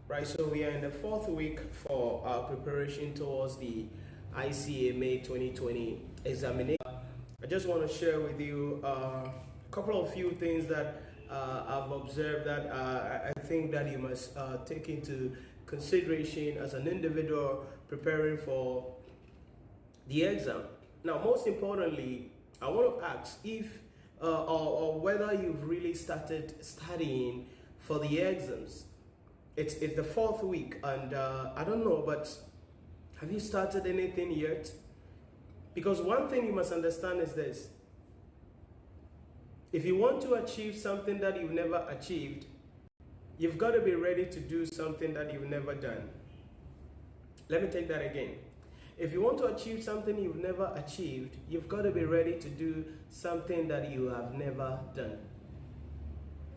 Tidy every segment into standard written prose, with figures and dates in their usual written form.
Right, so we are in the fourth week for our preparation towards the ICAG May 2020 examination. I just want to share with you a couple of few things that I've observed that I think that you must take into consideration as an individual preparing for the exam. Now, most importantly, I want to ask if or whether you've really started studying for the exams. It's the fourth week, and I don't know, but have you started anything yet? Because one thing you must understand is this: if you want to achieve something that you've never achieved, you've got to be ready to do something that you've never done. Let me take that again. If you want to achieve something you've never achieved, you've got to be ready to do something that you have never done.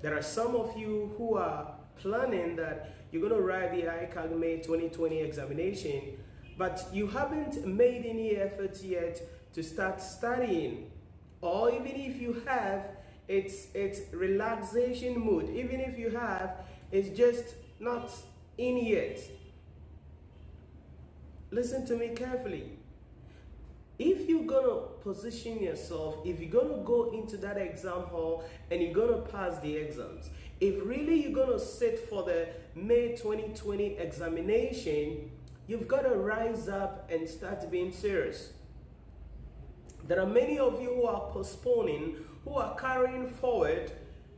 There are some of you who are planning that you're going to write the ICAG May 2020 examination, but you haven't made any effort yet to start studying. Or even if you have, it's relaxation mood. Even if you have, it's just not in yet. Listen to me carefully. If you're going to position yourself, if you're going to go into that exam hall and you're going to pass the exams, if really you're going to sit for the May 2020 examination, you've got to rise up and start being serious. There are many of you who are postponing, who are carrying forward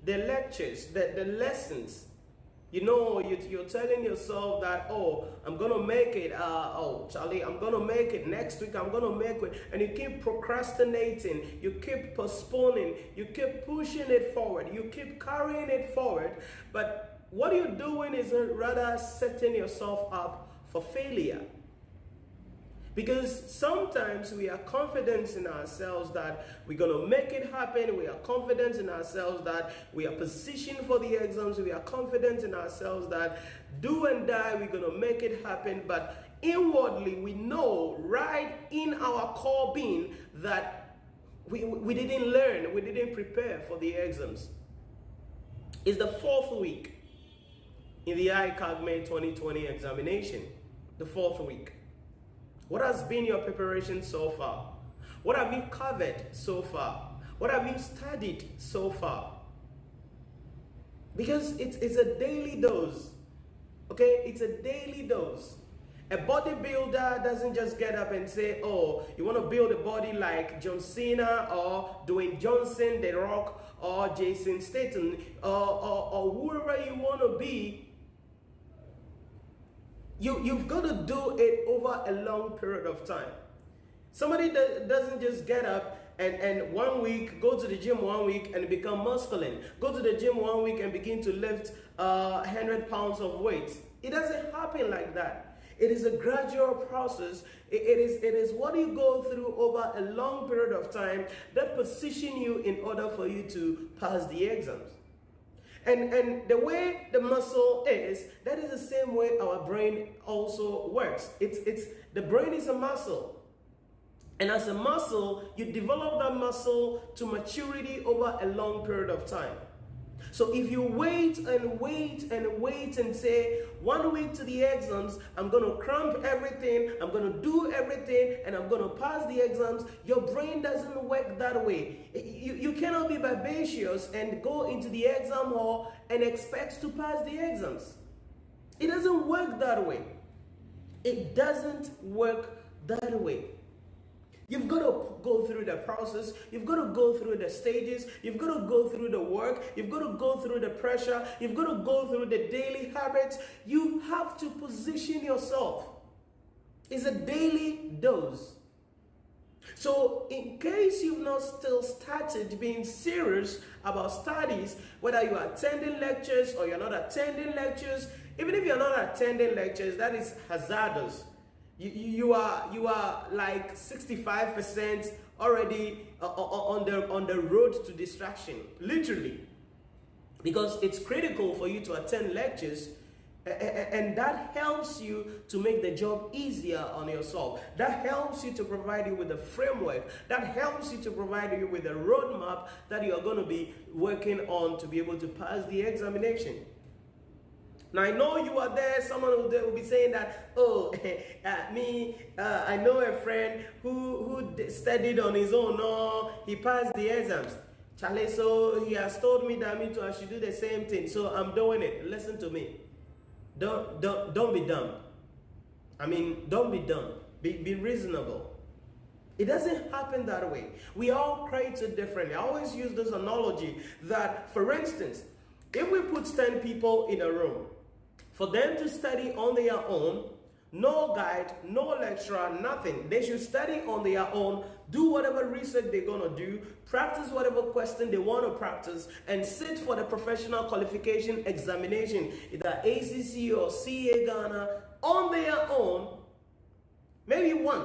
the lectures, the lessons. You know, you're telling yourself that, oh, I'm going to make it, oh, Charlie, I'm going to make it next week, I'm going to make it, and you keep procrastinating, you keep postponing, you keep pushing it forward, you keep carrying it forward, but what you're doing is rather setting yourself up for failure. Because sometimes we are confident in ourselves that we're going to make it happen. We are confident in ourselves that we are positioned for the exams. We are confident in ourselves that do and die, we're going to make it happen. But inwardly, we know right in our core being that we didn't learn, we didn't prepare for the exams. It's the fourth week in the ICAG May 2020 examination, the fourth week. What has been your preparation so far? What have you covered so far? What have you studied so far? Because it's a daily dose, okay? It's a daily dose. A bodybuilder doesn't just get up and say, oh, you want to build a body like John Cena or Dwayne Johnson, The Rock, or Jason Statham, or whoever you want to be. You've got to do it over a long period of time. Somebody doesn't just get up and 1 week, go to the gym 1 week and become masculine. Go to the gym 1 week and begin to lift 100 pounds of weight. It doesn't happen like that. It is a gradual process. It is what you go through over a long period of time that position you in order for you to pass the exams. And the way the muscle is, that is the same way our brain also works. The brain is a muscle. And as a muscle, you develop that muscle to maturity over a long period of time. So if you wait and wait and wait and say, 1 week to the exams, I'm going to cramp everything, I'm going to do everything, and I'm going to pass the exams, your brain doesn't work that way. You cannot be vivacious and go into the exam hall and expect to pass the exams. It doesn't work that way. It doesn't work that way. You've got to go through the process. You've got to go through the stages. You've got to go through the work. You've got to go through the pressure. You've got to go through the daily habits. You have to position yourself. It's a daily dose. So in case you've not still started being serious about studies, whether you are attending lectures or you're not attending lectures, even if you're not attending lectures, that is hazardous. You are like 65% already on the road to distraction, literally, because it's critical for you to attend lectures, and that helps you to make the job easier on yourself. That helps you to provide you with a framework. That helps you to provide you with a roadmap that you are going to be working on to be able to pass the examination. Now I know you are there, someone will be saying that, oh, I know a friend who studied on his own, no, he passed the exams. Charlie, so he has told me that I should do the same thing, so I'm doing it. Listen to me. Don't be dumb. Don't be dumb. Be reasonable. It doesn't happen that way. We all created differently. I always use this analogy that, for instance, if we put 10 people in a room, for them to study on their own, no guide, no lecturer, nothing. They should study on their own, do whatever research they're going to do, practice whatever question they want to practice, and sit for the professional qualification examination, either ACCA or CA Ghana, on their own. Maybe one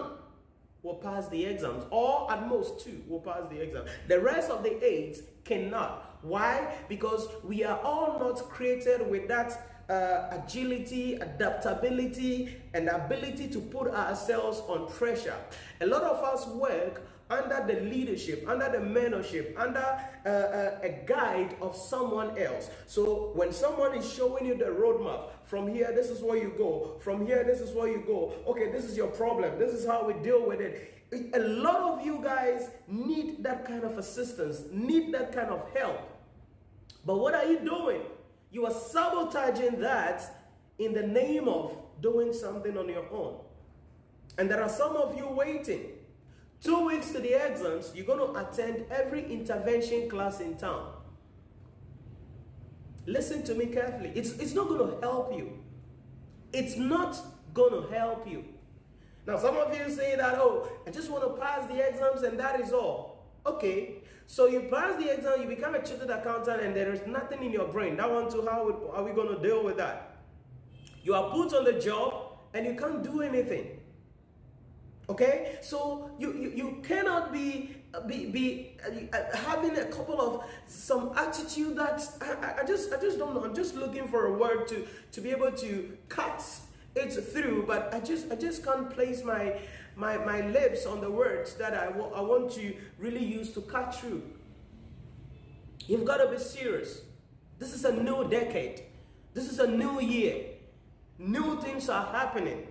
will pass the exams, or at most 2 will pass the exam. The rest of the 8 cannot. Why? Because we are all not created with that agility, adaptability, and ability to put ourselves on pressure. A lot of us work under the leadership, under the mentorship, under a guide of someone else. So when someone is showing you the roadmap, from here, this is where you go. From here, this is where you go. Okay, this is your problem. This is how we deal with it. A lot of you guys need that kind of assistance, need that kind of help. But what are you doing? You are sabotaging that in the name of doing something on your own. And there are some of you waiting. 2 weeks to the exams, you're going to attend every intervention class in town. Listen to me carefully. It's not going to help you. It's not going to help you. Now, some of you say that, oh, I just want to pass the exams and that is all. Okay, so you pass the exam, you become a chartered accountant, and there is nothing in your brain. That one too, how are we going to deal with that? You are put on the job and you can't do anything. Okay, so you cannot be having a couple of some attitude that I just don't know. I'm just looking for a word to be able to cut it through, but I just can't place my lips on the words that I want to really use to cut through. You've got to be serious. This is a new decade. This is a new year. New things are happening.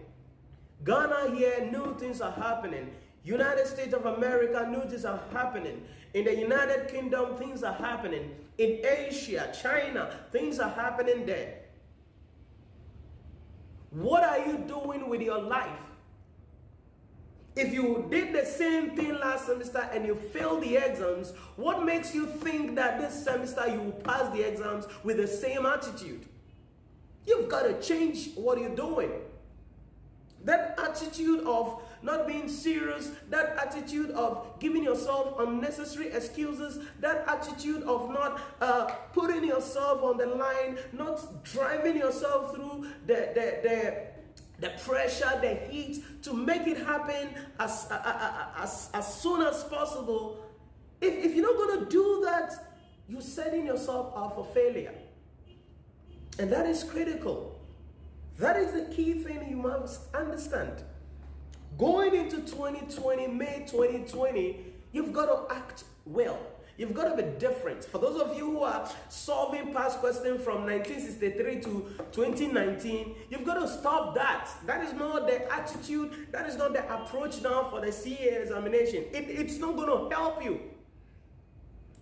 Ghana here, new things are happening. United States of America, new things are happening. In the United Kingdom, things are happening. In Asia, China, things are happening there. What are you doing with your life? If you did the same thing last semester and you failed the exams, what makes you think that this semester you will pass the exams with the same attitude? You've got to change what you're doing. That attitude of not being serious, that attitude of giving yourself unnecessary excuses, that attitude of not putting yourself on the line, not driving yourself through the pressure, the heat, to make it happen as soon as possible. If you're not going to do that, you're setting yourself up for failure. And that is critical. That is the key thing you must understand. Going into 2020, May 2020, you've got to act well. You've got to be different. For those of you who are solving past questions from 1963 to 2019, you've got to stop that. That is not the attitude. That is not the approach now for the CA examination. It's not going to help you.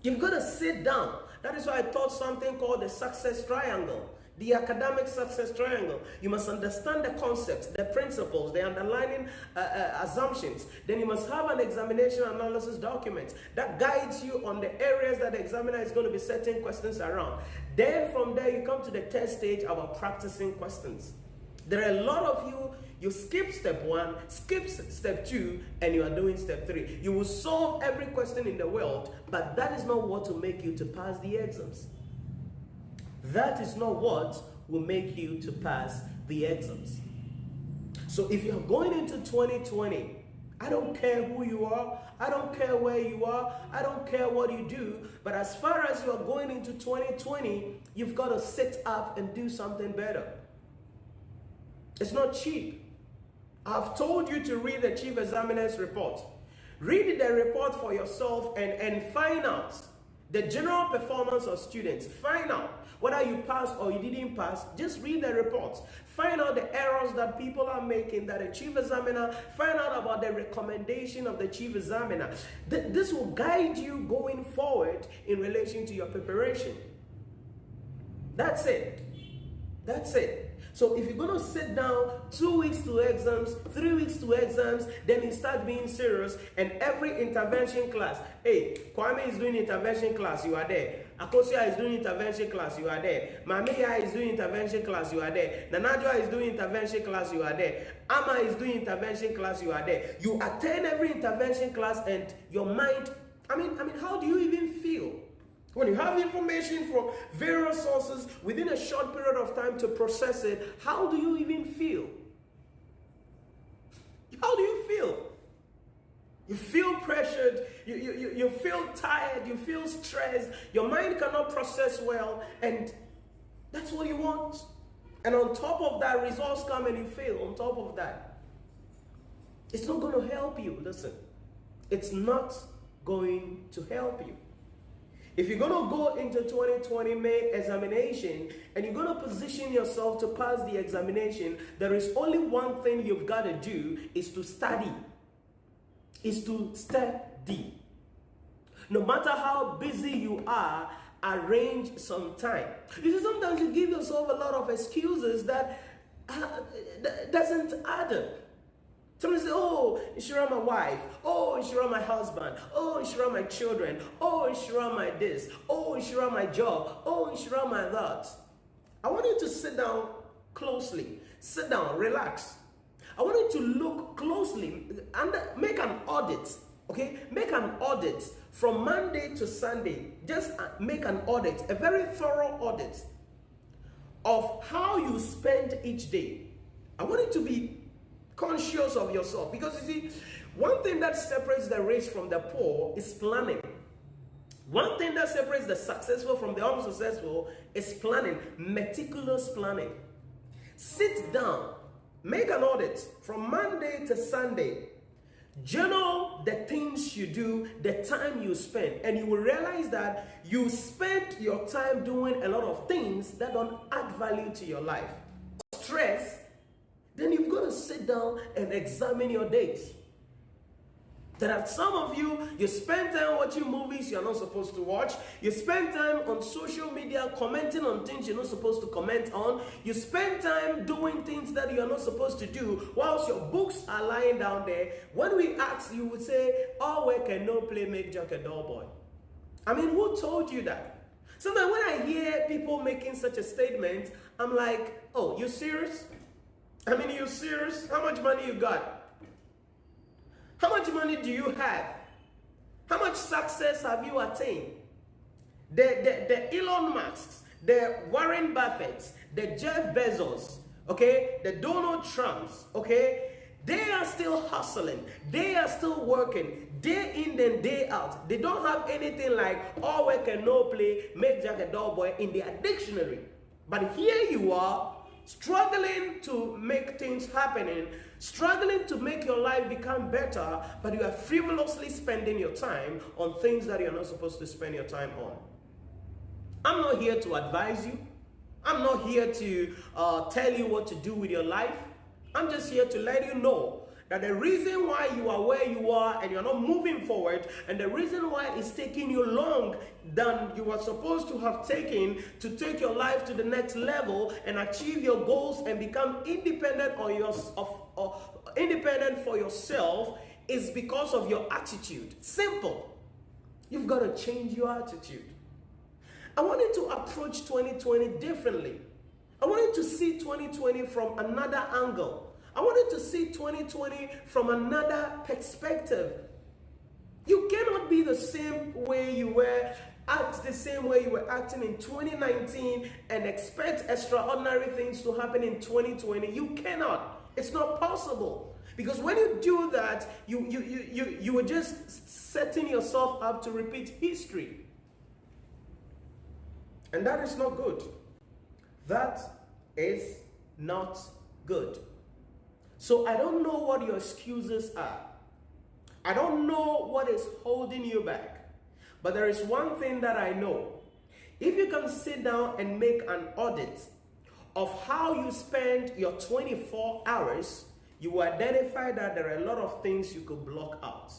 You've got to sit down. That is why I taught something called the success triangle. The academic success triangle. You must understand the concepts, the principles, the underlying assumptions. Then you must have an examination analysis document that guides you on the areas that the examiner is going to be setting questions around. Then from there you come to the test stage about practicing questions. There are a lot of you skip step 1, skip step 2, and you are doing step 3. You will solve every question in the world, but that is not what will make you to pass the exams. That is not what will make you to pass the exams. So if you're going into 2020, I don't care who you are, I don't care where you are, I don't care what you do, but as far as you're going into 2020, you've got to sit up and do something better. It's not cheap. I've told you to read the Chief Examiner's report. Read the report for yourself and find out The general performance of students. Find out whether you passed or you didn't pass. Just read the reports. Find out the errors that people are making, that the chief examiner. Find out about the recommendation of the chief examiner. This will guide you going forward in relation to your preparation. That's it. That's it. So if you're going to sit down 2 weeks to exams, 3 weeks to exams, then you start being serious, and every intervention class, hey, Kwame is doing intervention class, you are there. Akosia is doing intervention class, you are there. Mamiya is doing intervention class, you are there. Nanajwa is doing intervention class, you are there. Ama is doing intervention class, you are there. You attend every intervention class and your mind, I mean, how do you even feel? When you have information from various sources within a short period of time to process it, how do you even feel? How do you feel? You feel pressured, you feel tired, you feel stressed, your mind cannot process well, and that's what you want. And on top of that, results come and you fail on top of that. It's not going to help you. Listen, it's not going to help you. If you're going to go into 2020 May examination and you're going to position yourself to pass the examination, there is only one thing you've got to do, is to study. Is to study. No matter how busy you are, arrange some time. You see, sometimes you give yourself a lot of excuses that doesn't add up. Somebody say, oh, Nhyira my wife. Oh, Nhyira my husband. Oh, Nhyira my children. Oh, Nhyira my this. Oh, Nhyira my job. Oh, Nhyira my that. I want you to sit down closely. Sit down, relax. I want you to look closely and make an audit. Okay? Make an audit from Monday to Sunday. Just make an audit, a very thorough audit of how you spend each day. I want you to be conscious of yourself, because you see, one thing that separates the rich from the poor is planning. One thing that separates the successful from the unsuccessful is planning, meticulous planning. Sit down, make an audit from Monday to Sunday. Journal the things you do, the time you spend, and you will realize that you spend your time doing a lot of things that don't add value to your life. Stress. Then you've got to sit down and examine your days. There are some of you, you spend time watching movies you're not supposed to watch. You spend time on social media commenting on things you're not supposed to comment on. You spend time doing things that you're not supposed to do whilst your books are lying down there. When we ask, you would say, all work and no play make Jack a dull boy. I mean, who told you that? Sometimes when I hear people making such a statement, I'm like, oh, you serious? I mean, you serious? How much money you got? How much money do you have? How much success have you attained? The Elon Musks, the Warren Buffetts, the Jeff Bezos, okay, the Donald Trumps, okay, they are still hustling. They are still working day in and day out. They don't have anything like all work and no play, make Jack a dull boy in their dictionary. But here you are, struggling to make things happening, struggling to make your life become better, but you are frivolously spending your time on things that you're not supposed to spend your time on. I'm not here to advise you. I'm not here to tell you what to do with your life. I'm just here to let you know that the reason why you are where you are and you're not moving forward, and the reason why it's taking you long than you were supposed to have taken to take your life to the next level and achieve your goals and become independent independent for yourself, is because of your attitude. Simple. You've got to change your attitude. I want you to approach 2020 differently. I want you to see 2020 from another angle. I want you to see 2020 from another perspective. You cannot be the same way you were, act the same way you were acting in 2019 and expect extraordinary things to happen in 2020. You cannot. It's not possible. Because when you do that, you are just setting yourself up to repeat history. And that is not good. That is not good. So I don't know what your excuses are. I don't know what is holding you back. But there is one thing that I know. If you can sit down and make an audit of how you spend your 24 hours, you will identify that there are a lot of things you could block out.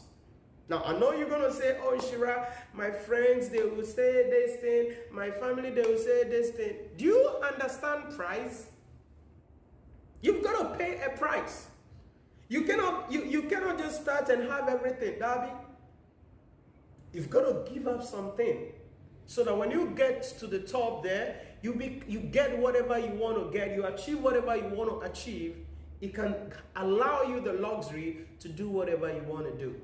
Now, I know you're going to say, oh, Nhyira, my friends, they will say this thing. My family, they will say this thing. Do you understand price? You've got to pay a price. You cannot just start and have everything, Darby. You've got to give up something so that when you get to the top there, you get whatever you want to get. You achieve whatever you want to achieve. It can allow you the luxury to do whatever you want to do.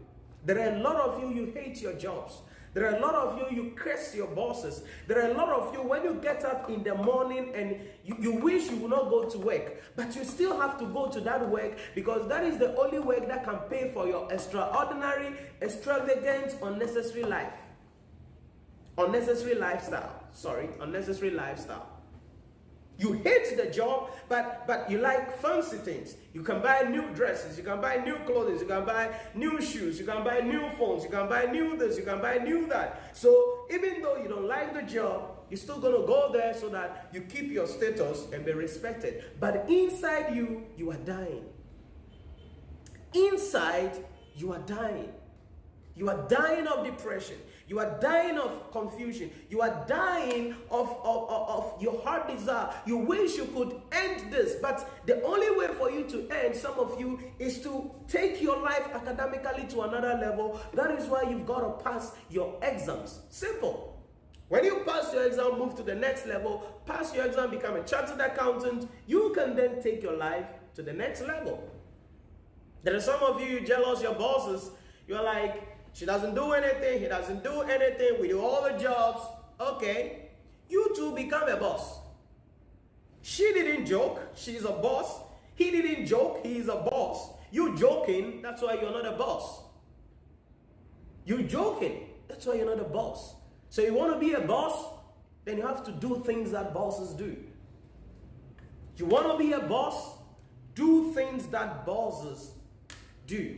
There are a lot of you hate your jobs. There are a lot of you curse your bosses. There are a lot of you, when you get up in the morning and you wish you would not go to work, but you still have to go to that work because that is the only work that can pay for your extraordinary, extravagant, unnecessary life. Unnecessary lifestyle. You hate the job, but you like fancy things. You can buy new dresses, you can buy new clothes, you can buy new shoes, you can buy new phones, you can buy new this, you can buy new that. So even though you don't like the job, you're still going to go there so that you keep your status and be respected. But inside you, you are dying. Inside, you are dying. You are dying of depression. You are dying of confusion. You are dying of your heart desire. You wish you could end this, but the only way for you to end, some of you, is to take your life academically to another level. That is why you've got to pass your exams. Simple. When you pass your exam, move to the next level, pass your exam, become a chartered accountant, you can then take your life to the next level. There are some of you jealous your bosses. You're like, she doesn't do anything, he doesn't do anything, we do all the jobs. Okay, you two become a boss. She didn't joke, she's a boss. He didn't joke, he's a boss. You joking, that's why you're not a boss. You joking, that's why you're not a boss. So you want to be a boss, then you have to do things that bosses do. You want to be a boss, do things that bosses do.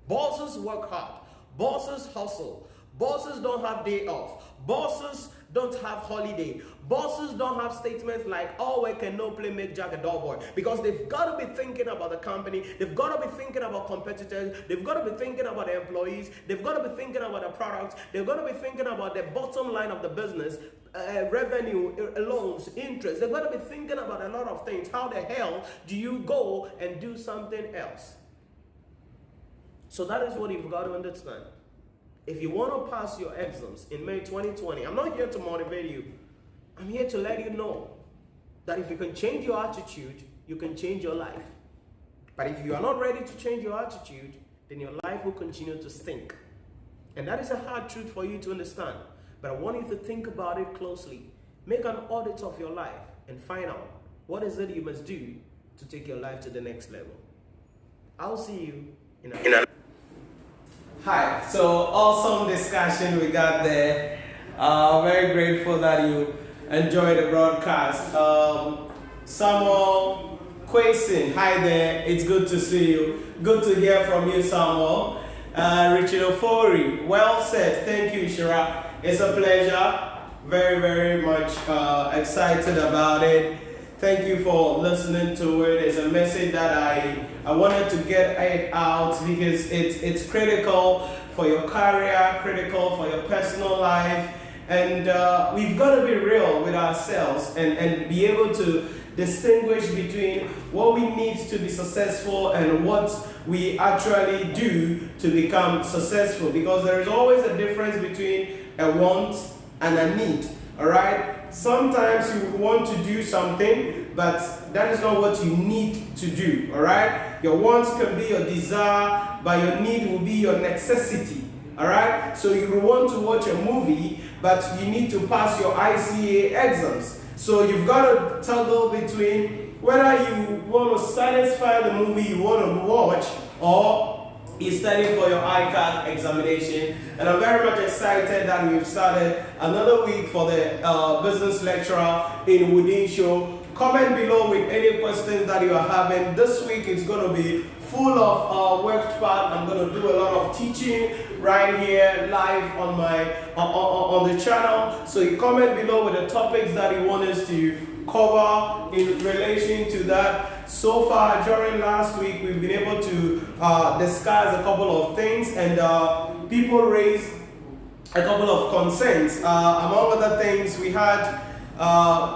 Bosses work hard. Bosses hustle. Bosses don't have day off. Bosses don't have holiday. Bosses don't have statements like all work and no play make Jack a dull boy, because they've got to be thinking about the company. They've got to be thinking about competitors. They've got to be thinking about the employees. They've got to be thinking about the products. They've got to be thinking about the bottom line of the business, revenue, loans, interest. They've got to be thinking about a lot of things. How the hell do you go and do something else? So that is what you've got to understand. If you want to pass your exams in May 2020, I'm not here to motivate you. I'm here to let you know that if you can change your attitude, you can change your life. But if you are not ready to change your attitude, then your life will continue to stink. And that is a hard truth for you to understand. But I want you to think about it closely. Make an audit of your life and find out what is it you must do to take your life to the next level. I'll see you in a Hi, so awesome discussion we got there. Very grateful that you enjoyed the broadcast. Samuel Quason, hi there, it's good to see you. Good to hear from you, Samuel. Richard Ofori, well said, thank you, Nhyira. It's a pleasure, very, very much excited about it. Thank you for listening to it. It's a message that I wanted to get it out because it's critical for your career, critical for your personal life. And we've got to be real with ourselves and be able to distinguish between what we need to be successful and what we actually do to become successful. Because there is always a difference between a want and a need. All right? Sometimes you want to do something, but that is not what you need to do, all right? Your wants can be your desire, but your need will be your necessity, all right? So you want to watch a movie, but you need to pass your ICAG exams. So you've got to toggle between whether you want to satisfy the movie you want to watch or you study for your ICAG examination. And I'm very much excited that we've started another week for the business lecturer in Woodin Show, comment below with any questions that you are having. This week is going to be full of work part. I'm going to do a lot of teaching right here live on my on the channel. So you comment below with the topics that you want us to cover in relation to that. So far during last week, we've been able to discuss a couple of things, and people raised a couple of concerns. Among other things, we had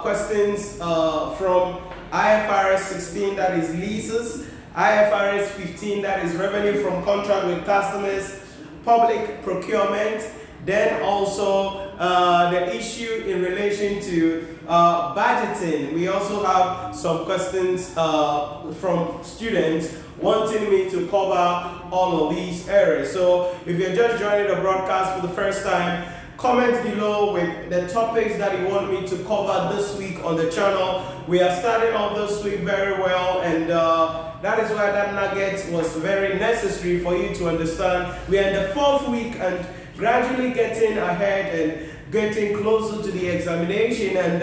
questions from IFRS 16, that is leases, IFRS 15, that is revenue from contract with customers, public procurement, then also the issue in relation to budgeting. We also have some questions from students wanting me to cover all of these areas. So if you're just joining the broadcast for the first time, comment below with the topics that you want me to cover this week on the channel. We are starting off this week very well, and that is why that nugget was very necessary for you to understand. We are in the 4th week and gradually getting ahead and getting closer to the examination, and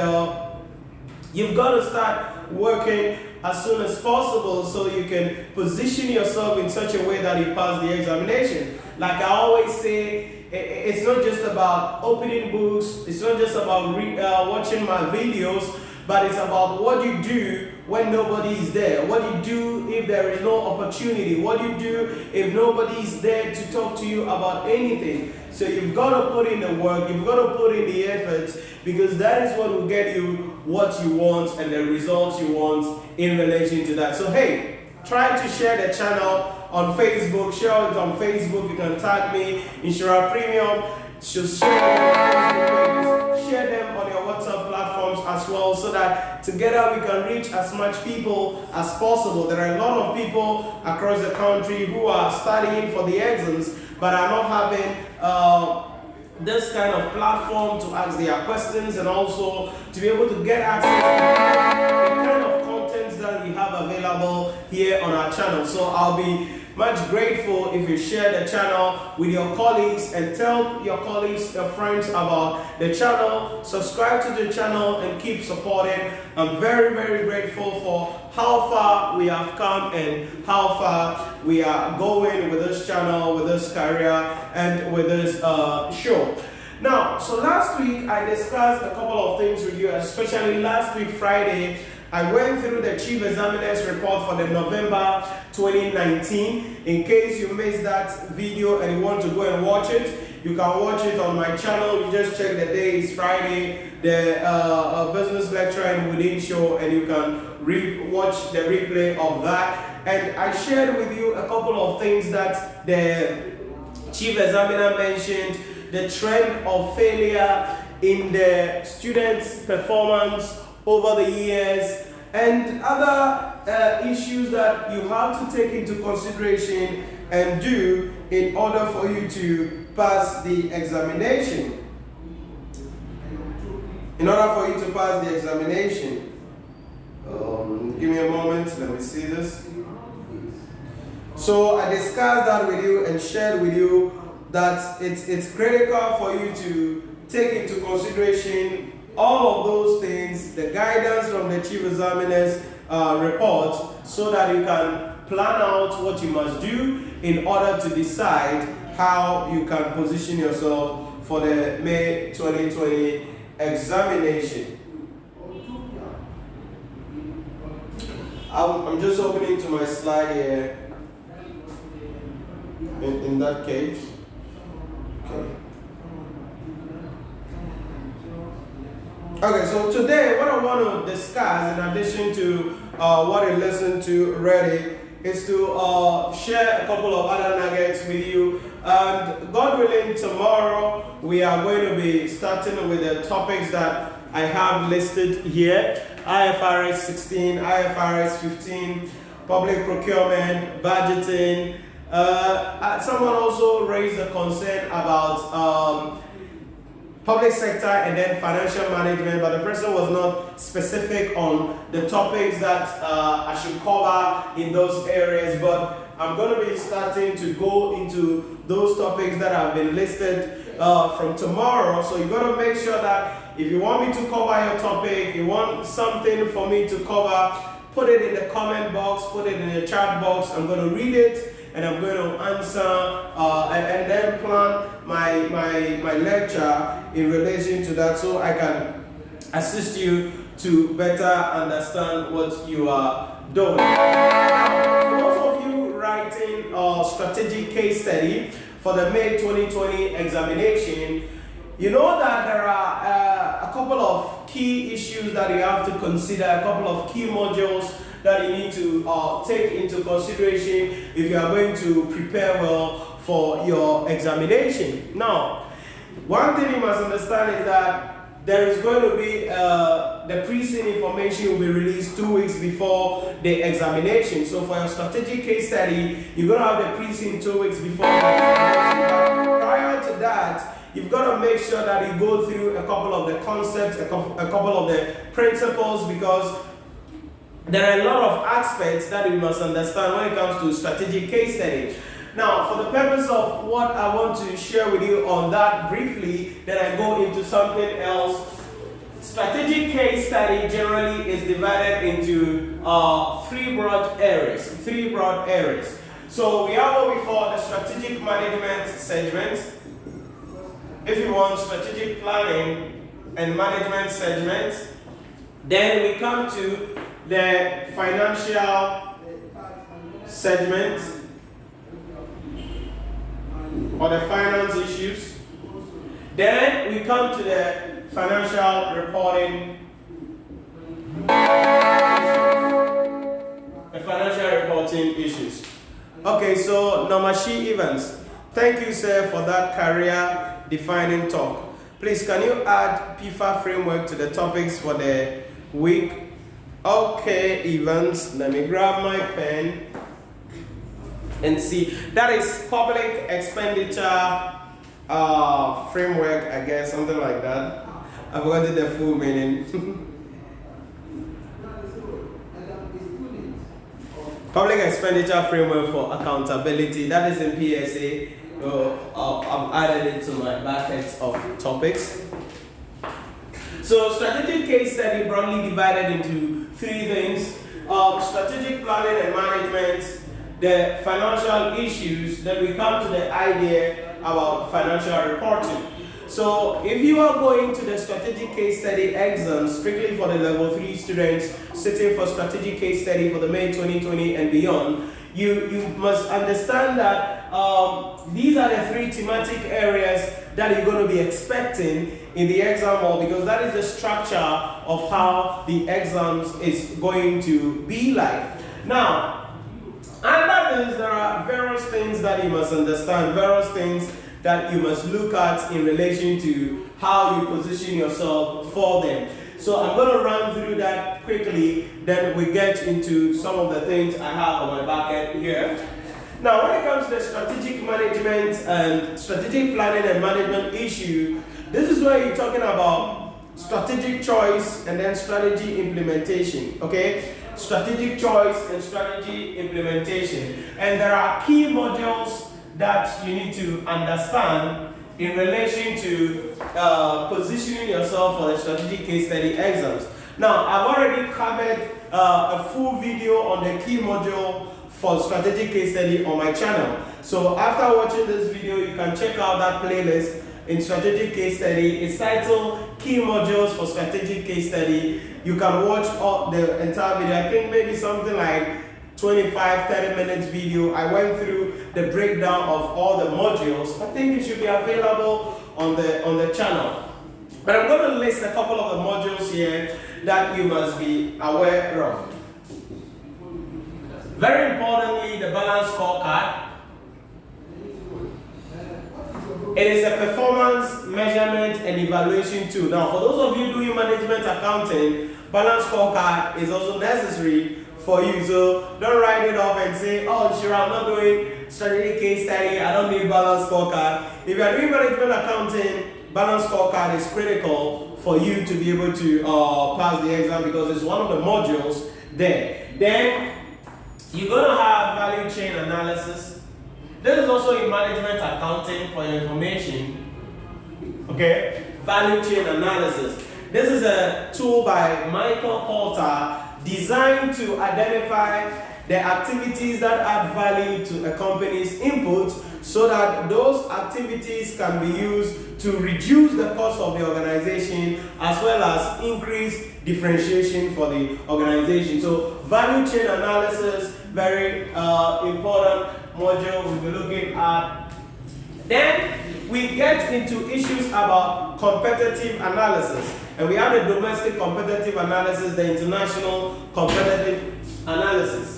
you've got to start working as soon as possible so you can position yourself in such a way that you pass the examination. Like I always say, it's not just about opening books, it's not just about watching my videos, but it's about what you do when nobody is there. What you do if there is no opportunity. What you do if nobody is there to talk to you about anything. So you've got to put in the work, you've got to put in the efforts, because that is what will get you what you want and the results you want in relation to that. So hey, try to share the channel on Facebook. Share it on Facebook. You can tag me, Nhyira Premium. Just share them on Facebook pages, share them on your WhatsApp platforms as well, so that together we can reach as much people as possible. There are a lot of people across the country who are studying for the exams, but are not having this kind of platform to ask their questions, and also to be able to get access to the kind of contents that we have available here on our channel. So I'll be much grateful if you share the channel with your colleagues and tell your colleagues, your friends about the channel. Subscribe to the channel and keep supporting. I'm very, very grateful for how far we have come and how far we are going with this channel, with this career, and with this show. Now, so last week I discussed a couple of things with you, especially last week Friday. I went through the Chief Examiner's report for the November 2019. In case you missed that video and you want to go and watch it, you can watch it on my channel. You just check the day, it's Friday, the business lecture and within show, and you can watch the replay of that. And I shared with you a couple of things that the Chief Examiner mentioned, the trend of failure in the students' performance over the years, and other issues that you have to take into consideration and do in order for you to pass the examination. In order for you to pass the examination. Give me a moment, let me see this. So I discussed that with you and shared with you that it's critical for you to take into consideration all of those things, the guidance from the Chief Examiner's report, so that you can plan out what you must do in order to decide how you can position yourself for the May 2020 examination. I'm just opening to my slide here in that case. Okay. Okay, so today what I want to discuss, in addition to what you listened to already, is to share a couple of other nuggets with you. And God willing, tomorrow we are going to be starting with the topics that I have listed here: IFRS 16, IFRS 15, public procurement, budgeting. Someone also raised a concern about public sector and then financial management, but the person was not specific on the topics that I should cover in those areas. But I'm going to be starting to go into those topics that have been listed from tomorrow. So you've got to make sure that If you want me to cover your topic, you want something for me to cover, put it in the comment box, put it in the chat box. I'm going to read it and I'm going to answer and then plan my lecture in relation to that, so I can assist you to better understand what you are doing. Now, for those of you writing a strategic case study for the May 2020 examination, you know that there are a couple of key issues that you have to consider, a couple of key modules that you need to take into consideration if you are going to prepare well for your examination. Now, one thing you must understand is that there is going to be the pre-scene information will be released 2 weeks before the examination. So for your strategic case study, you're going to have the pre-scene 2 weeks before the examination. But prior to that, you've got to make sure that you go through a couple of the concepts, a couple of the principles, because there are a lot of aspects that you must understand when it comes to strategic case study. Now, for the purpose of what I want to share with you on that briefly, then I go into something else. Strategic case study generally is divided into three broad areas. So we have what we call the strategic management segment. If you want strategic planning and management segment, then we come to the financial segment, or the finance issues. Then we come to the financial reporting, issues. Okay, so Nhyira Evans, thank you, sir, for that career defining talk. Please, can you add PIFA framework to the topics for the week? Okay, Evans, let me grab my pen and see. That is public expenditure framework, I guess, something like that. I forgot the full meaning. Public expenditure framework for accountability. That is in PSA. I've added it to my buckets of topics. So strategic case study broadly divided into three things: strategic planning and management, the financial issues, then we come to the idea about financial reporting. So if you are going to the strategic case study exam strictly for the level 3 students sitting for strategic case study for the May 2020 and beyond, you must understand that these are the three thematic areas that you're going to be expecting in the exam hall, because that is the structure of how the exams is going to be like. Now, under this, there are various things that you must understand, various things that you must look at in relation to how you position yourself for them. So I'm going to run through that quickly, then we get into some of the things I have on my bucket here. Now, when it comes to the strategic management and strategic planning and management issue, this is where you're talking about strategic choice and then strategy implementation, okay? Strategic choice and strategy implementation. And there are key modules that you need to understand in relation to positioning yourself for the strategic case study exams. Now, I've already covered a full video on the key module for strategic case study on my channel. So after watching this video, you can check out that playlist in strategic case study. It's titled Key Modules for Strategic Case Study. You can watch all the entire video. I think maybe something like 25-30 minutes video. I went through the breakdown of all the modules. I think it should be available on the channel. But I'm going to list a couple of the modules here that you must be aware of. Very importantly, the balance scorecard. It is a performance measurement and evaluation tool. Now, for those of you doing management accounting, balance scorecard is also necessary for you. So don't write it off and say, oh, sure, I'm not doing strategic case study, I don't need balance scorecard. If you are doing management accounting, balance scorecard is critical for you to be able to pass the exam, because it's one of the modules there. Then you're going to have value chain analysis. This is also in management accounting for your information. Okay, value chain analysis. This is a tool by Michael Porter designed to identify the activities that add value to a company's input so that those activities can be used to reduce the cost of the organization as well as increase differentiation for the organization. So value chain analysis, very important module we'll be looking at. Then we get into issues about competitive analysis. And we have the domestic competitive analysis, the international competitive analysis.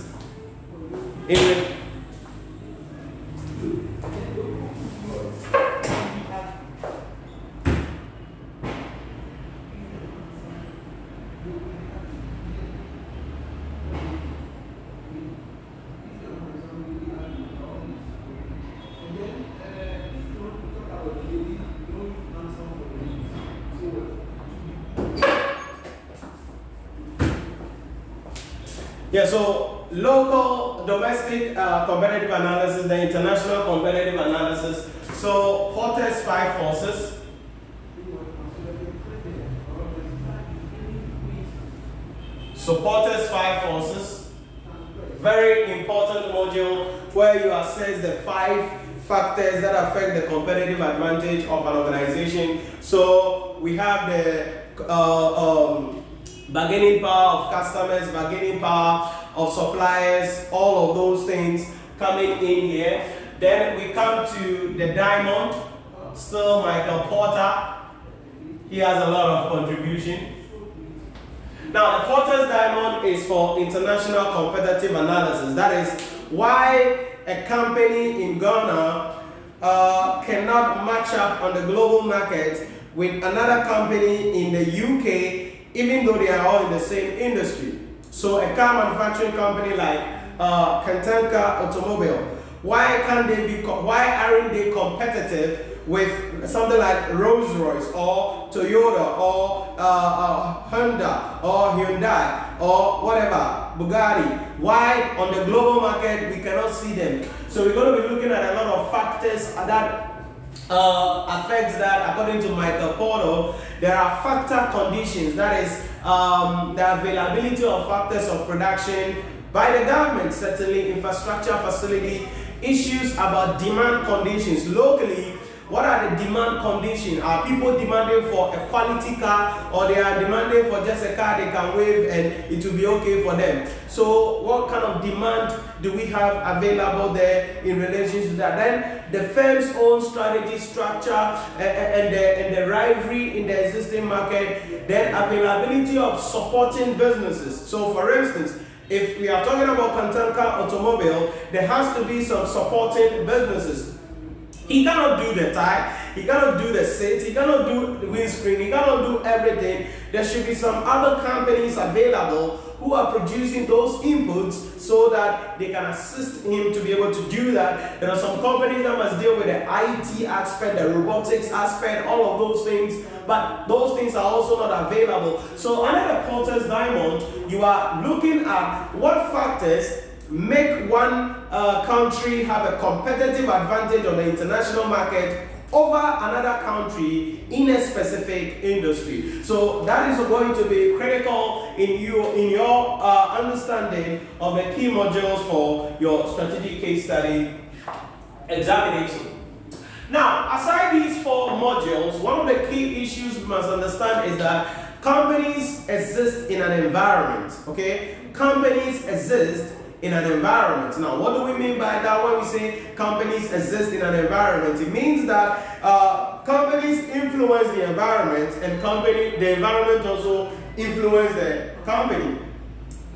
Yeah, so local, domestic competitive analysis, the international competitive analysis. So Porter's 5 forces. So Porter's 5 forces. Very important module where you assess the 5 factors that affect the competitive advantage of an organization. So we have the bargaining power of customers, bargaining power of suppliers, all of those things coming in here. Then we come to the diamond, still Michael Porter. He has a lot of contribution. Now the Porter's diamond is for international competitive analysis. That is why a company in Ghana cannot match up on the global market with another company in the UK even though they are all in the same industry. So a car manufacturing company like Kantanka Automobile, why aren't they competitive with something like Rolls-Royce or Toyota or Honda or Hyundai or whatever, Bugatti? Why on the global market we cannot see them? So we're going to be looking at a lot of factors that affects that. According to Michael Porter, there are factor conditions, that is the availability of factors of production by the government, certainly infrastructure, facility, issues about demand conditions locally. What are the demand conditions? Are people demanding for a quality car, or they are demanding for just a car they can wave and it will be okay for them? So what kind of demand do we have available there in relation to that? Then the firm's own strategy, structure, and the rivalry in the existing market. Then availability of supporting businesses. So for instance, if we are talking about Kantanka Automobile, there has to be some supporting businesses. He cannot do the tire, he cannot do the seat, he cannot do the windscreen, he cannot do everything. There should be some other companies available who are producing those inputs so that they can assist him to be able to do that. There are some companies that must deal with the IT aspect, the robotics aspect, all of those things, but those things are also not available. So under the Porter's diamond, you are looking at what factors make one country have a competitive advantage on the international market over another country in a specific industry. So that is going to be critical in your understanding of the key modules for your strategic case study examination. Now, aside these 4 modules, one of the key issues we must understand is that companies exist in an environment, okay? Companies exist in an environment. Now, what do we mean by that when we say companies exist in an environment? It means that companies influence the environment, and the environment also influence the company.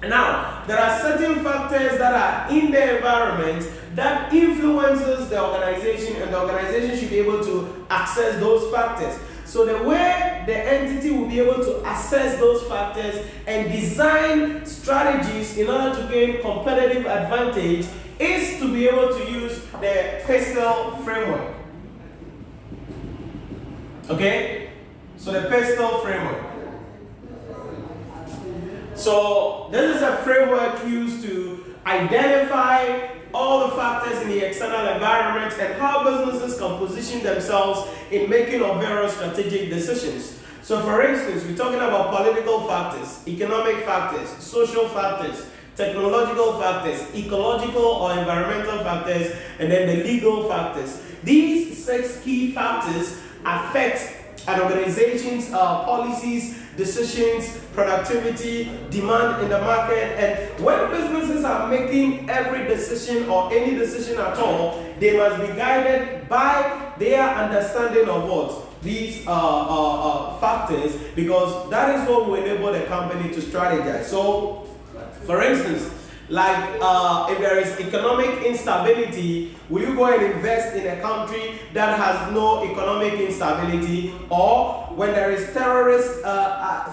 Now, there are certain factors that are in the environment that influences the organization, and the organization should be able to access those factors. So the way the entity will be able to assess those factors and design strategies in order to gain competitive advantage is to be able to use the PESTEL framework. Okay? So the PESTEL framework. So this is a framework used to identify all the factors in the external environment and how businesses can position themselves in making of various strategic decisions. So for instance, we're talking about political factors, economic factors, social factors, technological factors, ecological or environmental factors, and then the legal factors. These 6 key factors affect an organization's policies, decisions, productivity, demand in the market. And when businesses are making every decision or any decision at all, they must be guided by their understanding of what? These factors, because that is what will enable the company to strategize. So, for instance, like if there is economic instability, will you go and invest in a country that has no economic instability? Or when there is terrorist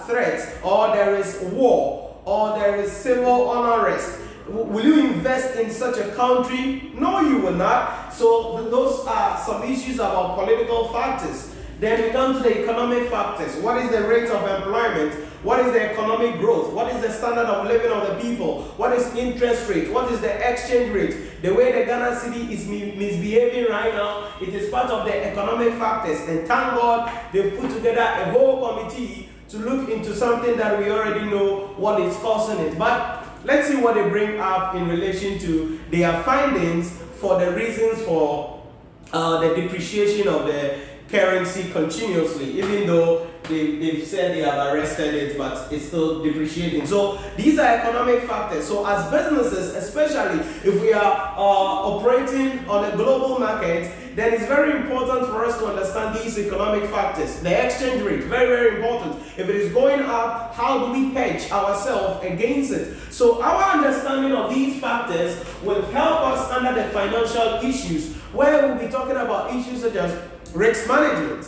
threats, or there is war, or there is civil unrest, will you invest in such a country? No, you will not. So those are some issues about political factors. Then we come to the economic factors. What is the rate of employment? What is the economic growth? What is the standard of living of the people? What is interest rate? What is the exchange rate? The way the Ghana city is misbehaving right now, it is part of the economic factors. And thank God they've put together a whole committee to look into something that we already know what is causing it. But let's see what they bring up in relation to their findings for the reasons for the depreciation of the currency continuously, even though they've said they have arrested it, but it's still depreciating. So these are economic factors. So as businesses, especially if we are operating on a global market, then it's very important for us to understand these economic factors. The exchange rate, very, very important. If it is going up, how do we hedge ourselves against it? So our understanding of these factors will help us under the financial issues, where we'll be talking about issues such as risk management,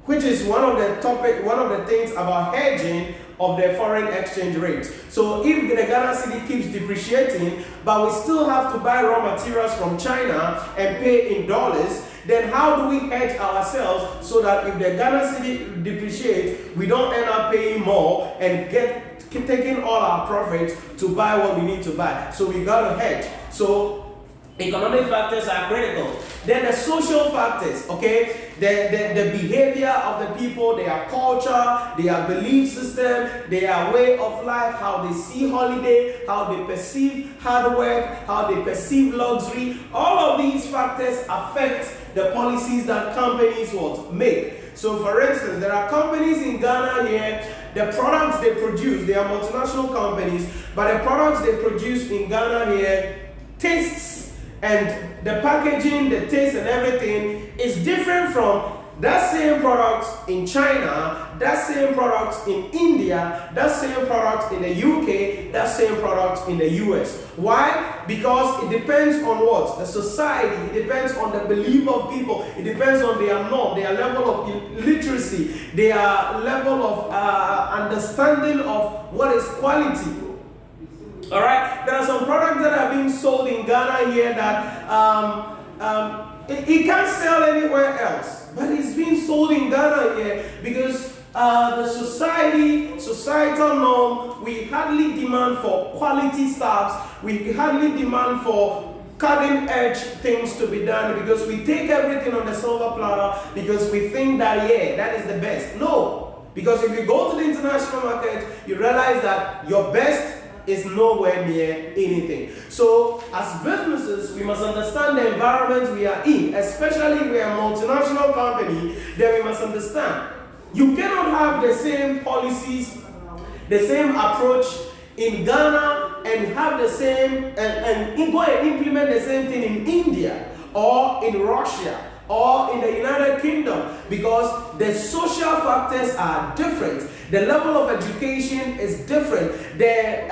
which is one of the things about hedging of the foreign exchange rate. So if the Ghana cedi keeps depreciating, but we still have to buy raw materials from China and pay in dollars, then how do we hedge ourselves so that if the Ghana cedi depreciates, we don't end up paying more and keep taking all our profits to buy what we need to buy? So we got to hedge. So economic factors are critical. Then the social factors, okay? The behavior of the people, their culture, their belief system, their way of life, how they see holiday, how they perceive hard work, how they perceive luxury. All of these factors affect the policies that companies make. So for instance, there are companies in Ghana here, the products they produce, they are multinational companies, but the products they produce in Ghana here tastes and the packaging, the taste and everything is different from that same product in China, that same product in India, that same product in the UK, that same product in the US. Why? Because it depends on what? The society, it depends on the belief of people, it depends on their norm, their level of literacy, their level of understanding of what is quality. All right, there are some products that are being sold in Ghana here that it can't sell anywhere else, but it's being sold in Ghana here because the societal norm, we hardly demand for quality stuffs, we hardly demand for cutting edge things to be done because we take everything on the silver platter because we think that, yeah, that is the best. No, because if you go to the international market, you realize that your best is nowhere near anything. So as businesses, we must understand the environment we are in, especially if we are a multinational company. Then we must understand you cannot have the same policies, the same approach in Ghana and have the same and go and implement the same thing in India or in Russia or in the United Kingdom, because the social factors are different. The level of education is different. The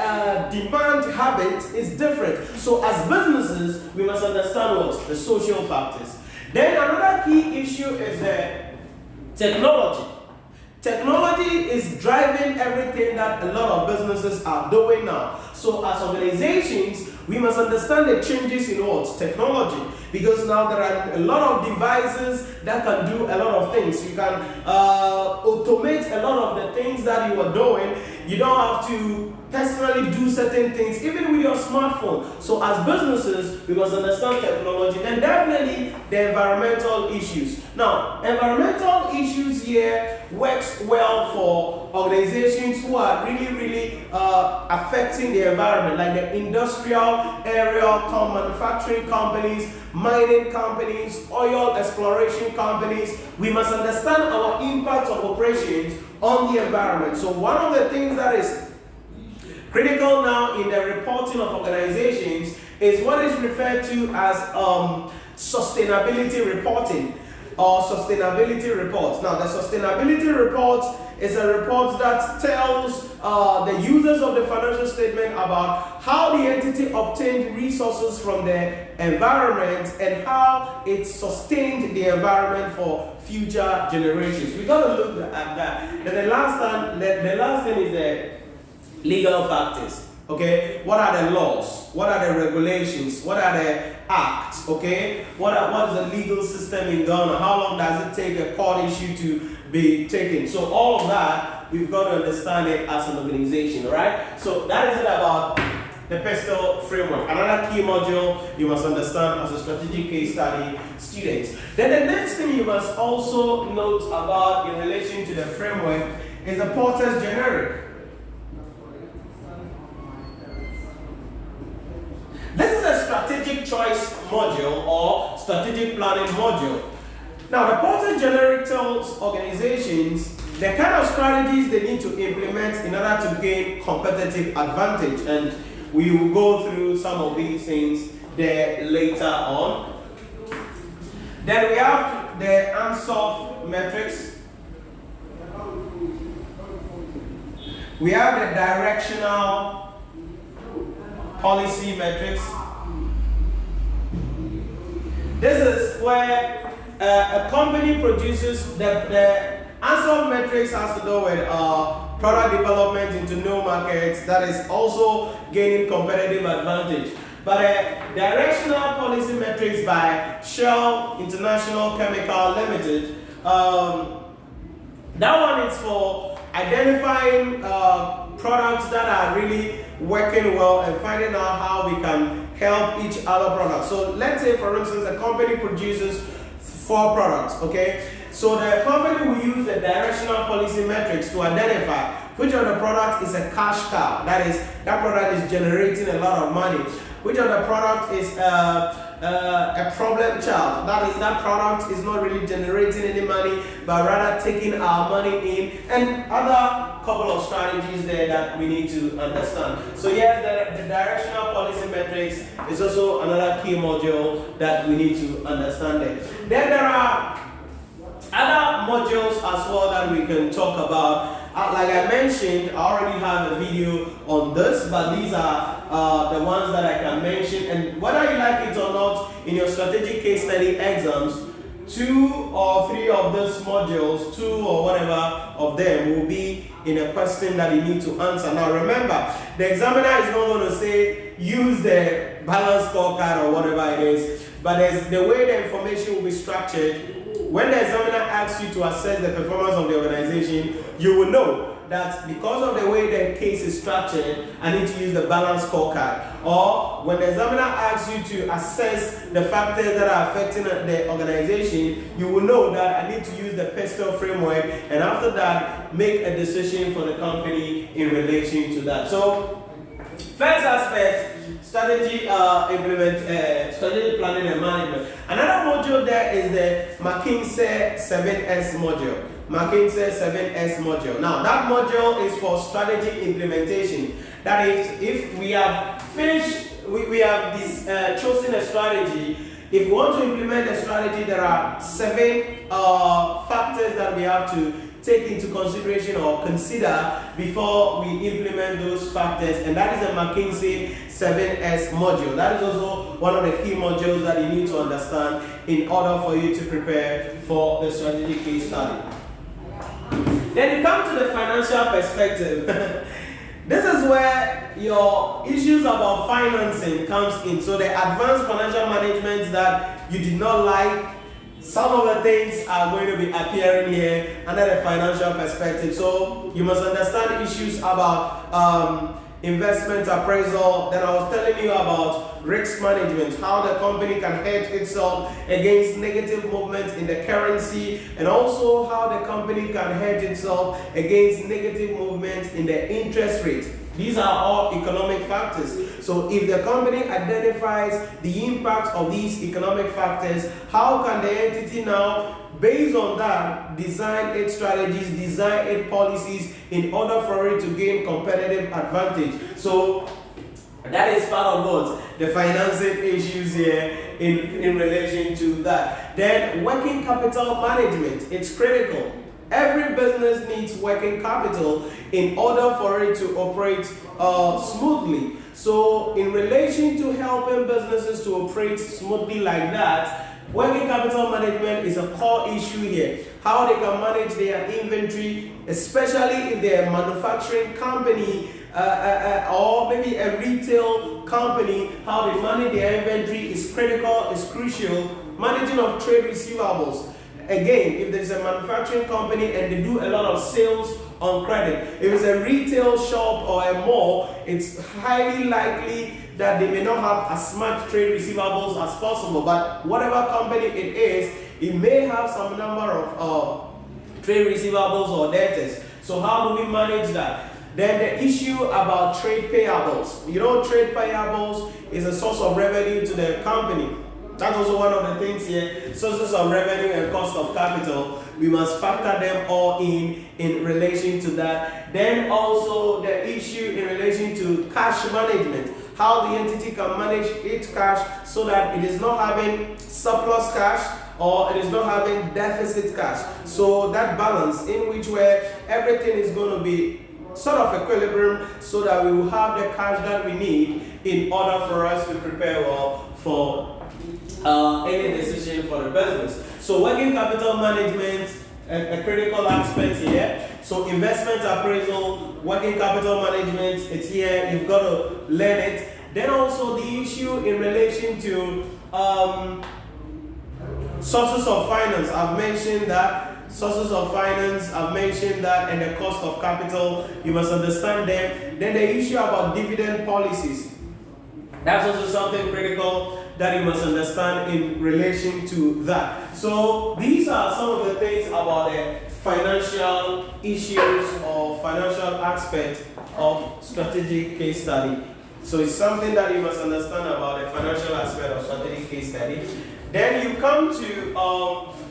demand habit is different. So as businesses, we must understand what? The social factors. Then another key issue is technology. Technology is driving everything that a lot of businesses are doing now. So as organizations, we must understand the changes in what? Technology. Because now there are a lot of devices that can do a lot of things. You can automate a lot of the things that you are doing. you don't have to personally do certain things, even with your smartphone. So as businesses, we must understand technology, and definitely the environmental issues. Now, environmental issues here works well for organizations who are really affecting the environment, like the industrial area, manufacturing companies, mining companies, oil exploration companies. We must understand our impact of operations on the environment. So one of the things that is critical now in the reporting of organizations is what is referred to as sustainability reporting or sustainability reports. Now, the sustainability report is a report that tells the users of the financial statement about how the entity obtained resources from the environment and how it sustained the environment for future generations. We got to look at that. Then the last thing is the legal factors. Okay, what are the laws? What are the regulations? What are the acts? Okay, what is the legal system in Ghana? How long does it take a court issue to be taken? So all of that, we've got to understand it as an organization, right? So that is it about the PESTEL framework. Another key module you must understand as a strategic case study student. Then the next thing you must also note about in relation to the framework is the Porter's generic. This is a strategic choice module or strategic planning module. Now, the Porter's generic tells organizations the kind of strategies they need to implement in order to gain competitive advantage, and we will go through some of these things there later on. Then we have the ANSOF metrics. We have the directional policy metrics. This is where a company produces the ANSOF metrics has to do with product development into new markets that is also gaining competitive advantage. But directional policy metrics by Shell International Chemical Limited, that one is for identifying products that are really working well and finding out how we can help each other product. So let's say, for instance, a company produces 4 products, okay? So the company will use the directional policy metrics to identify which of the product is a cash cow, that is, that product is generating a lot of money. Which of the product is a problem child, that is, that product is not really generating any money, but rather taking our money in, and other couple of strategies there that we need to understand. So yes, the directional policy metrics is also another key module that we need to understand there. Then there are other modules as well that we can talk about. Like I mentioned, I already have a video on this, but these are the ones that I can mention. And whether you like it or not, in your strategic case study exams, 2 or 3 of these modules, 2 or whatever of them, will be in a question that you need to answer. Now remember, the examiner is not going to say use the balance scorecard or whatever it is, but there's the way the information will be structured. When the examiner asks you to assess the performance of the organization, you will know that because of the way the case is structured, I need to use the balance scorecard. Or when the examiner asks you to assess the factors that are affecting the organization, you will know that I need to use the PESTEL framework, and after that, make a decision for the company in relation to that. So, first aspect, strategy strategy planning and management. Another module there is the McKinsey 7S module. McKinsey 7S module. Now that module is for strategy implementation. That is, if we have finished, we have this chosen a strategy. If we want to implement a strategy, there are 7 factors that we have to take into consideration or consider before we implement those factors, and that is the McKinsey 7S module. That is also one of the key modules that you need to understand in order for you to prepare for the strategic case study. Then you come to the financial perspective. This is where your issues about financing comes in. So the advanced financial management that you did not like, some of the things are going to be appearing here under the financial perspective. So you must understand issues about investment appraisal. Then I was telling you about risk management, how the company can hedge itself against negative movements in the currency, and also how the company can hedge itself against negative movements in the interest rate. These are all economic factors. So if the company identifies the impact of these economic factors, how can the entity now, based on that, design its strategies, design its policies in order for it to gain competitive advantage? So that is part of what? The financing issues here in relation to that. Then working capital management, it's critical. Every business needs working capital in order for it to operate smoothly. So in relation to helping businesses to operate smoothly like that, working capital management is a core issue here. How they can manage their inventory, especially if they're a manufacturing company or maybe a retail company, how they manage their inventory is critical, is crucial. Managing of trade receivables. Again, if there's a manufacturing company and they do a lot of sales on credit, if it's a retail shop or a mall, it's highly likely that they may not have as much trade receivables as possible. But whatever company it is, it may have some number of trade receivables or debtors. So how do we manage that? Then the issue about trade payables. You know, trade payables is a source of revenue to the company. That's also one of the things here. Sources of revenue and cost of capital. We must factor them all in relation to that. Then also the issue in relation to cash management. How the entity can manage its cash so that it is not having surplus cash or it is not having deficit cash. So that balance in which where everything is going to be sort of equilibrium so that we will have the cash that we need in order for us to prepare well for any decision for the business. So working capital management, a critical aspect here. So investment appraisal, working capital management, it's here. You've got to learn it. Then also the issue in relation to sources of finance. I've mentioned that. Sources of finance, I've mentioned that, and the cost of capital, you must understand them. Then the issue about dividend policies. That's also something critical that you must understand in relation to that. So these are some of the things about the financial issues or financial aspect of strategic case study. So it's something that you must understand about the financial aspect of strategic case study. Then you come to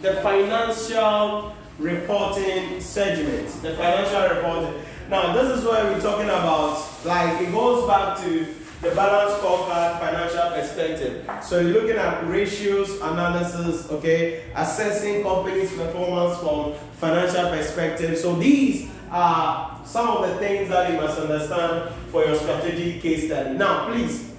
the financial reporting segment. The financial reporting. Now this is where we're talking about, like, it goes back to the balance scorecard financial perspective. So you're looking at ratios analysis, okay, assessing company's performance from financial perspective. So these are some of the things that you must understand for your strategic case study. Now, please,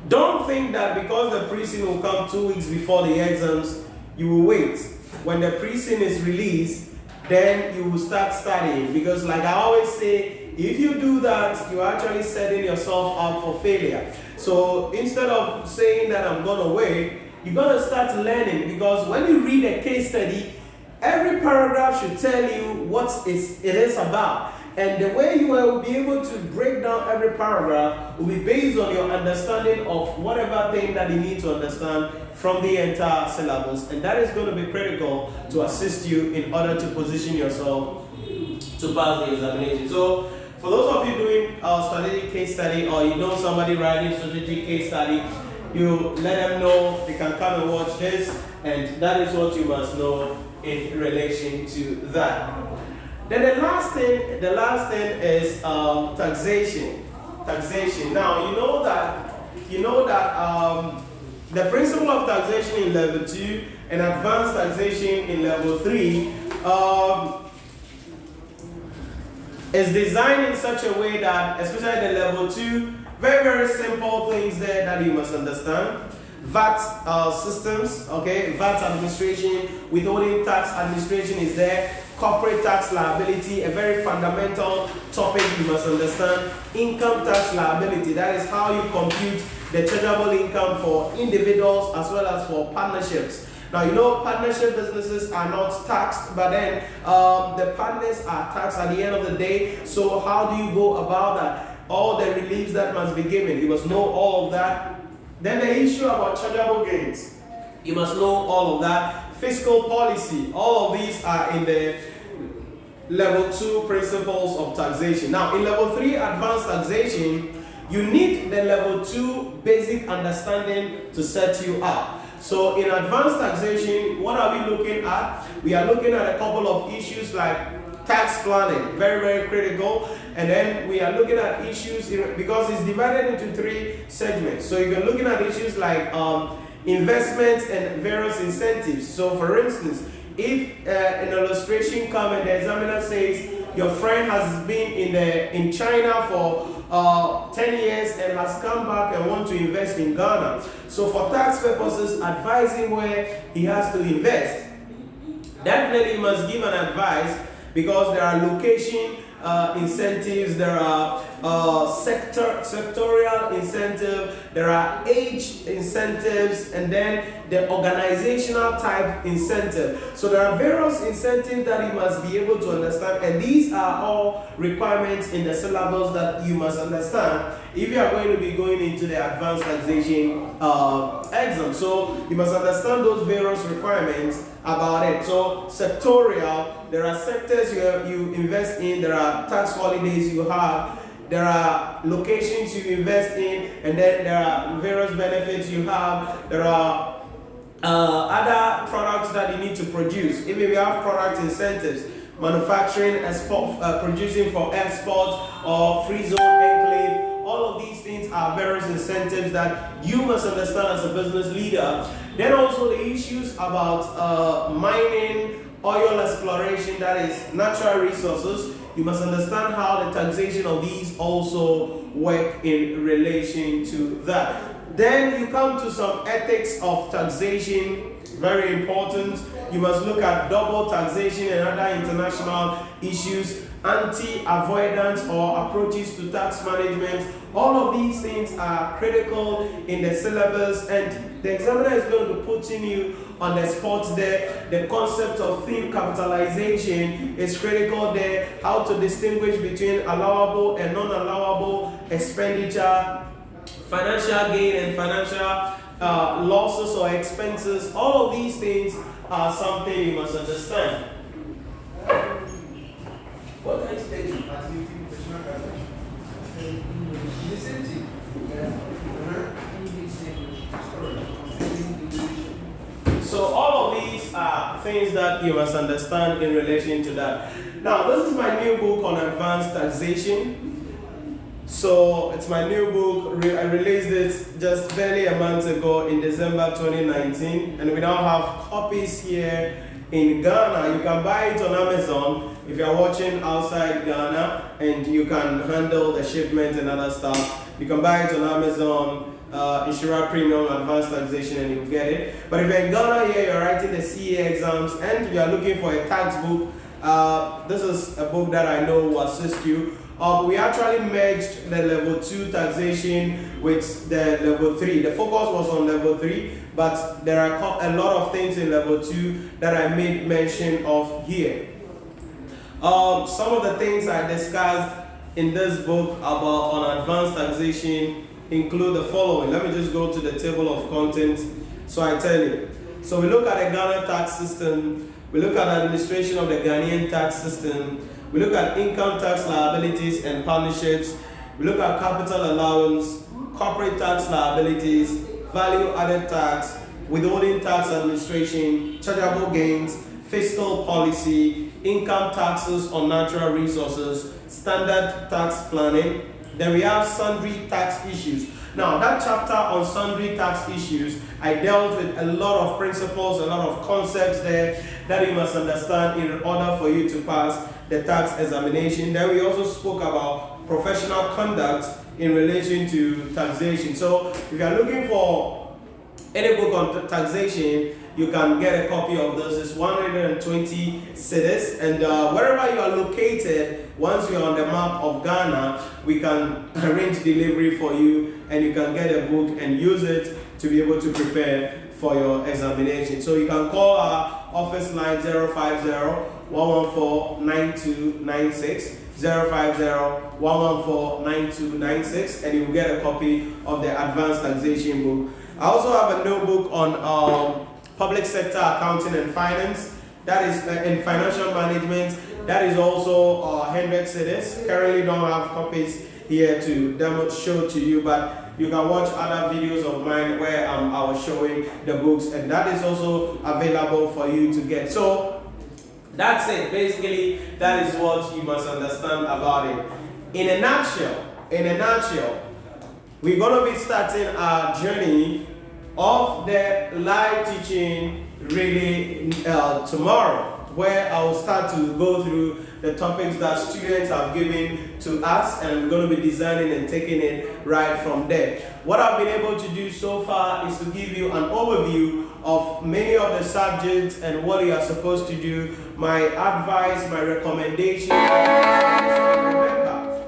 don't think that because the pre-scene will come 2 weeks before the exams, you will wait. When the pre-scene is released, then you will start studying. Because like I always say, if you do that, you're actually setting yourself up for failure. So instead of saying that I'm going to wait, you're going to start learning. Because when you read a case study, every paragraph should tell you what it is about. And the way you will be able to break down every paragraph will be based on your understanding of whatever thing that you need to understand from the entire syllabus. And that is going to be critical to assist you in order to position yourself to pass the examination. So for those of you doing a strategic case study, or you know somebody writing strategic case study, you let them know they can come and watch this, and that is what you must know in relation to that. Then the last thing is taxation. Taxation. Now you know that the principle of taxation in level 2 and advanced taxation in level 3 is designed in such a way that, especially the level 2, very, very simple things there that you must understand. VAT systems, okay, VAT administration, withholding tax administration is there, corporate tax liability, a very fundamental topic you must understand, income tax liability, that is how you compute the chargeable income for individuals as well as for partnerships. Now, you know, partnership businesses are not taxed, but then the partners are taxed at the end of the day. So how do you go about that? All the reliefs that must be given, you must know all of that. Then the issue about chargeable gains, you must know all of that. Fiscal policy, all of these are in the level 2 principles of taxation. Now, in level 3 advanced taxation, you need the level 2 basic understanding to set you up. So in advanced taxation, what are we looking at? We are looking at a couple of issues like tax planning, very, very critical. And then we are looking at issues, because it's divided into 3 segments. So you're looking at issues like investments and various incentives. So for instance, if an illustration comes and the examiner says your friend has been in China for 10 years and has come back and want to invest in Ghana. So for tax purposes, advise him where he has to invest. Definitely you must give an advice, because there are location incentives, there are sectorial incentives, there are age incentives, and then the organizational type incentive. So there are various incentives that you must be able to understand, and these are all requirements in the syllabus that you must understand if you are going to be going into the advanced taxation exam. So you must understand those various requirements about it. So sectorial, there are sectors you invest in, there are tax holidays you have, there are locations you invest in, and then there are various benefits you have. There are other products that you need to produce. Even we have product incentives, manufacturing, export, producing for export, or free zone enclave. All of these things are various incentives that you must understand as a business leader. Then also the issues about mining, oil exploration, that is natural resources. You must understand how the taxation of these also work in relation to that. Then you come to some ethics of taxation, very important. You must look at double taxation and other international issues, anti-avoidance or approaches to tax management. All of these things are critical in the syllabus, and the examiner is going to be putting you on the spot there. The concept of theme capitalization is critical there, how to distinguish between allowable and non-allowable expenditure, financial gain and financial losses or expenses. All of these things are something you must understand. What can I say? The same thing. So all of these are things that you must understand in relation to that. Now, this is my new book on advanced taxation. So it's my new book. I released it just barely a month ago in December 2019, and we now have copies here in Ghana. You can buy it on Amazon if you're watching outside Ghana and you can handle the shipment and other stuff. You can buy it on Amazon, Nhyira Premium Advanced Taxation, and you'll get it. But if you're in Ghana here, you're writing the CA exams and you're looking for a tax book, this is a book that I know will assist you. We actually merged the level 2 taxation with the level 3. The focus was on level 3, but there are a lot of things in level 2 that I made mention of here. Some of the things I discussed in this book about on advanced taxation include the following. Let me just go to the table of contents so I tell you. So we look at the Ghana tax system, we look at administration of the Ghanaian tax system, we look at income tax liabilities and partnerships, we look at capital allowance, corporate tax liabilities, value added tax, withholding tax administration, chargeable gains, fiscal policy, income taxes on natural resources, standard tax planning. Then we have sundry tax issues. Now, that chapter on sundry tax issues, I dealt with a lot of principles, a lot of concepts there that you must understand in order for you to pass the tax examination. Then we also spoke about professional conduct in relation to taxation. So if you are looking for any book on taxation, you can get a copy of this. It's 120 cedis, and wherever you are located, once you're on the map of Ghana, we can arrange delivery for you, and you can get a book and use it to be able to prepare for your examination. So you can call our office line 050-114-9296, 050-114-9296, and you will get a copy of the advanced taxation book. I also have a notebook on public sector accounting and finance, that is in financial management. That is also 100 CDs. Currently don't have copies here to show to you, but you can watch other videos of mine where I was showing the books, and that is also available for you to get. So that's it. Basically, that is what you must understand about it. In a nutshell, we're going to be starting our journey of the live teaching really tomorrow, where I will start to go through the topics that students have given to us, and we're going to be designing and taking it right from there. What I've been able to do so far is to give you an overview of many of the subjects and what you are supposed to do, my advice, my recommendation. Remember,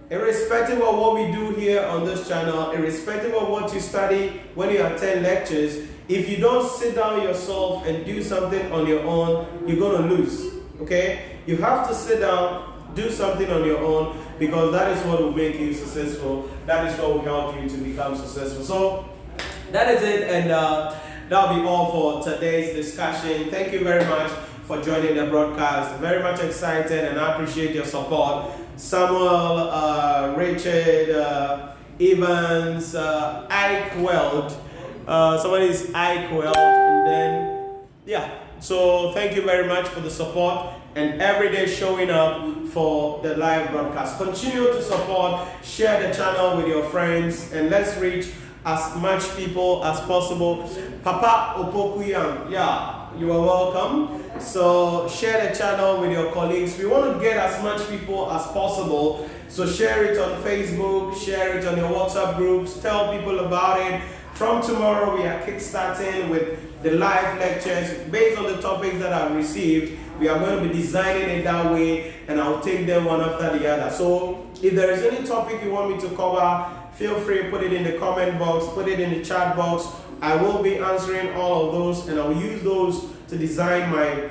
irrespective of what we do here on this channel, irrespective of what you study when you attend lectures, if you don't sit down yourself and do something on your own, you're going to lose, okay? You have to sit down, do something on your own, because that is what will make you successful. That is what will help you to become successful. So that is it, and that'll be all for today's discussion. Thank you very much for joining the broadcast. Very much excited, and I appreciate your support. Samuel, Richard, Evans, Ike Weld. Somebody is Ike Weld, and then yeah. So thank you very much for the support and every day showing up for the live broadcast. Continue to support, share the channel with your friends, and let's reach as much people as possible. Papa Opokuyang, yeah, you are welcome. So share the channel with your colleagues. We want to get as much people as possible. So share it on Facebook, share it on your WhatsApp groups, tell people about it. From tomorrow, we are kickstarting with the live lectures based on the topics that I've received. We are going to be designing it that way, and I'll take them one after the other. So if there is any topic you want me to cover, feel free to put it in the comment box, put it in the chat box. I will be answering all of those, and I'll use those to design my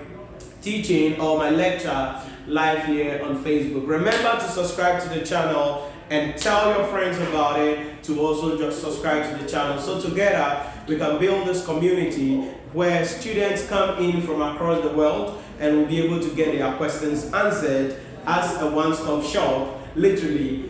teaching or my lecture live here on Facebook. Remember to subscribe to the channel and tell your friends about it to also just subscribe to the channel. So together we can build this community where students come in from across the world and will be able to get their questions answered as a one-stop shop, literally